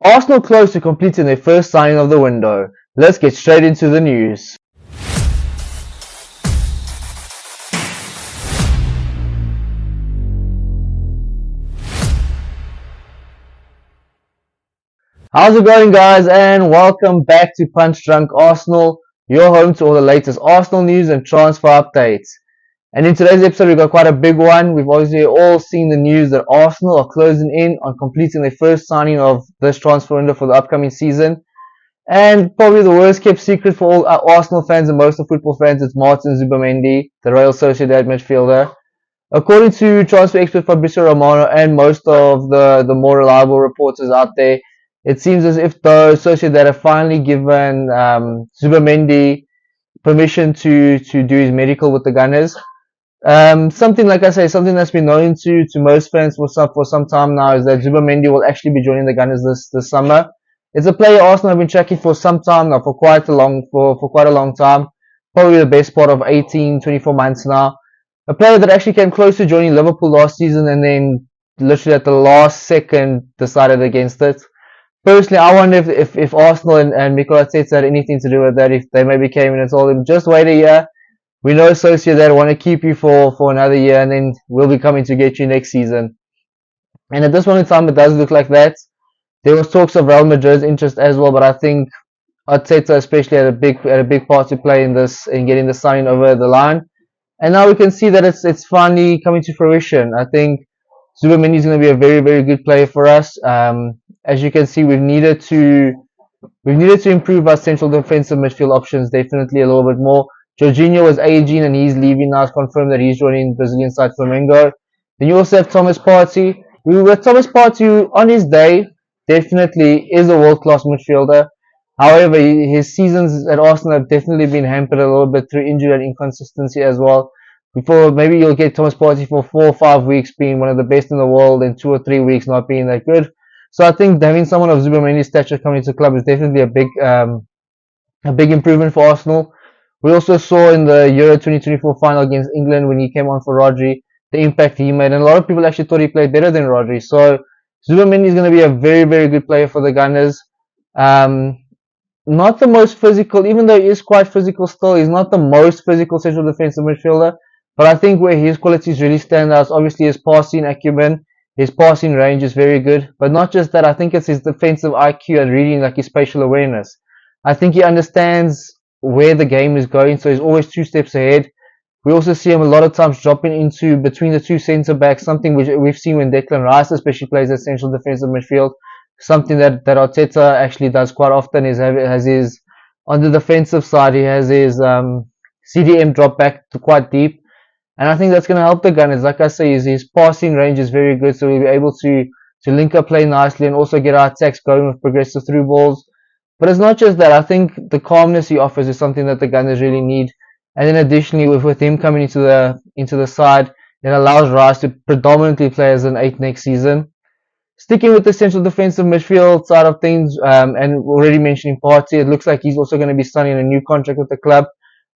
Arsenal close to completing their first signing of the window. Let's get straight into the news. How's it going, guys, and welcome back to Punch Drunk Arsenal, your home to all the latest Arsenal news and transfer updates. And in today's episode, we've got quite a big one. We've obviously all seen the news that Arsenal are closing in on completing their first signing of this transfer window for the upcoming season. And probably the worst kept secret for all Arsenal fans and most of football fans, it's Martin Zubimendi, the Real Sociedad midfielder. According to transfer expert Fabrizio Romano and most of the more reliable reporters out there, it seems as if the Sociedad have finally given Zubimendi permission to do his medical with the Gunners. Something like I say, something that's been known to most fans for some time now is that Zubamendi will actually be joining the Gunners this summer. It's a player Arsenal have been tracking for some time now, for quite a long time, probably the best part of 18-24 months now. A player that actually came close to joining Liverpool last season and then literally at the last second decided against it. Personally, I wonder if Arsenal and Mikel Arteta had anything to do with that, if they maybe came in and told him, just wait a year. We know Sociedad want to keep you for another year, and then we'll be coming to get you next season. And at this moment in time, it does look like that. There was talks of Real Madrid's interest as well, but I think Arteta especially had a big part to play in getting the signing over the line. And now we can see that it's finally coming to fruition. I think Zubamendi is going to be a very, very good player for us. As you can see, we've needed to improve our central defensive midfield options definitely a little bit more. Jorginho was aging and he's leaving now. It's confirmed that he's joining Brazilian side Flamengo. Then you also have Thomas Partey. With Thomas Partey on his day, definitely is a world-class midfielder. However, his seasons at Arsenal have definitely been hampered a little bit through injury and inconsistency as well. Before maybe you'll get Thomas Partey for 4 or 5 weeks being one of the best in the world and 2 or 3 weeks not being that good. So I think having someone of Zubamendi's stature coming to the club is definitely a big improvement for Arsenal. We also saw in the Euro 2024 final against England when he came on for Rodri, the impact he made, and a lot of people actually thought he played better than Rodri. So Zubamendi is going to be a very, very good player for the Gunners. Not the most physical, even though he is quite physical still, he's not the most physical central defensive midfielder. But I think where his qualities really stand out is obviously his passing acumen, his passing range is very good. But not just that, I think it's his defensive IQ and reading, like his spatial awareness. I think he understands where the game is going, so he's always 2 steps ahead. We also see him a lot of times dropping into between the 2 centre backs, something which we've seen when Declan Rice especially plays at central defensive midfield. Something that Arteta actually does quite often is has his, on the defensive side, he has his CDM drop back to quite deep. And I think that's going to help the Gunners. Like I say, his passing range is very good, so we'll be able to link up play nicely and also get our attacks going with progressive through balls. But it's not just that. I think the calmness he offers is something that the Gunners really need. And then additionally, with him coming into the side, it allows Rice to predominantly play as an 8 next season. Sticking with the central defensive midfield side of things, and already mentioning Partey, it looks like he's also going to be signing a new contract with the club.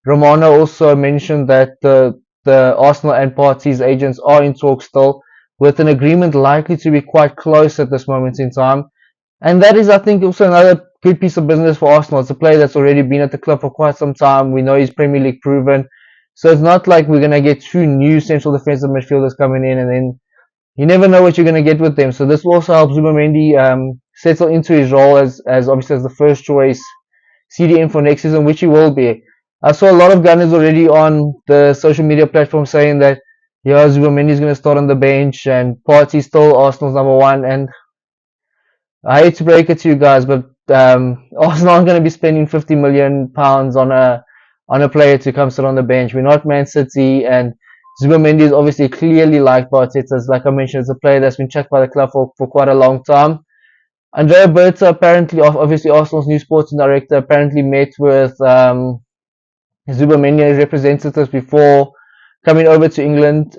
Romano also mentioned that the Arsenal and Partey's agents are in talks still, with an agreement likely to be quite close at this moment in time. And that is, I think, also another good piece of business for Arsenal. It's a player that's already been at the club for quite some time. We know he's Premier League proven. So it's not like we're going to get 2 new central defensive midfielders coming in and then you never know what you're going to get with them. So this will also help Zubamendi settle into his role as obviously as the first choice CDM for next season, which he will be. I saw a lot of Gunners already on the social media platform saying that Zubamendi is going to start on the bench and Partey's still Arsenal's number 1. And I hate to break it to you guys, but Arsenal aren't going to be spending £50 million on a player to come sit on the bench. We're not Man City, and Zubamendi is obviously clearly liked by Arteta. Like I mentioned, it's a player that's been checked by the club for quite a long time. Andrea Berta, apparently, obviously Arsenal's new sporting director, apparently met with Zubamendi and his representatives before coming over to England,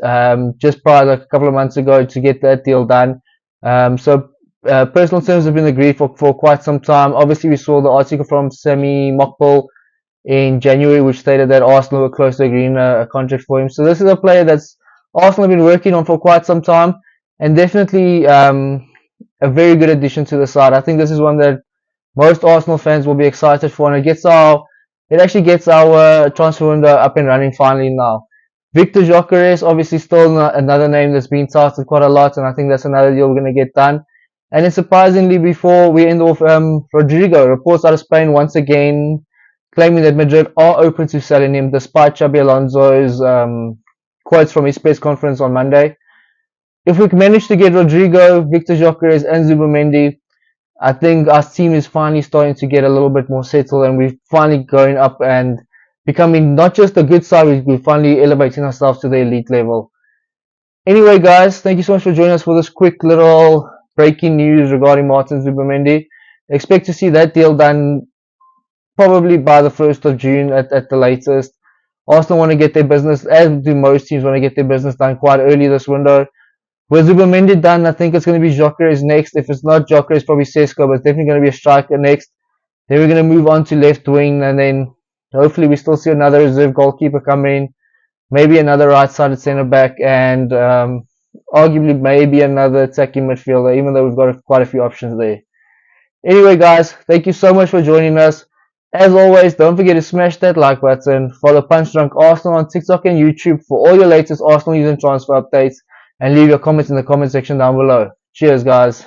just prior, like a couple of months ago, to get that deal done. So personal terms have been agreed for quite some time. Obviously, we saw the article from Sami Mokbel in January, which stated that Arsenal were close to agreeing a contract for him. So this is a player that's Arsenal have been working on for quite some time, and definitely a very good addition to the side. I think this is one that most Arsenal fans will be excited for, and it actually gets our transfer window up and running finally now. Victor Jocker is obviously still another name that's been touted quite a lot, and I think that's another deal we're going to get done. And then surprisingly, before we end off, Rodrigo, reports out of Spain once again claiming that Madrid are open to selling him, despite Xabi Alonso's quotes from his press conference on Monday. If we manage to get Rodrigo, Victor Jocker and Zubimendi, I think our team is finally starting to get a little bit more settled, and we're finally going up and becoming not just a good side, we're finally elevating ourselves to the elite level. Anyway, guys, thank you so much for joining us for this quick little breaking news regarding Martin Zubimendi. Expect to see that deal done probably by the 1st of June at the latest. Arsenal want to get their business, as do most teams, want to get their business done quite early this window. With Zubamendi done, I think it's going to be Jocker is next. If it's not Jocker, it's probably Sesko, but it's definitely going to be a striker next. Then we're going to move on to left wing, and then hopefully we still see another reserve goalkeeper come in, maybe another right-sided centre-back, and arguably maybe another attacking midfielder, even though we've got quite a few options there. Anyway, guys, thank you so much for joining us. As always, don't forget to smash that like button. Follow Punch Drunk Arsenal on TikTok and YouTube for all your latest Arsenal news and transfer updates. And leave your comments in the comment section down below. Cheers, guys.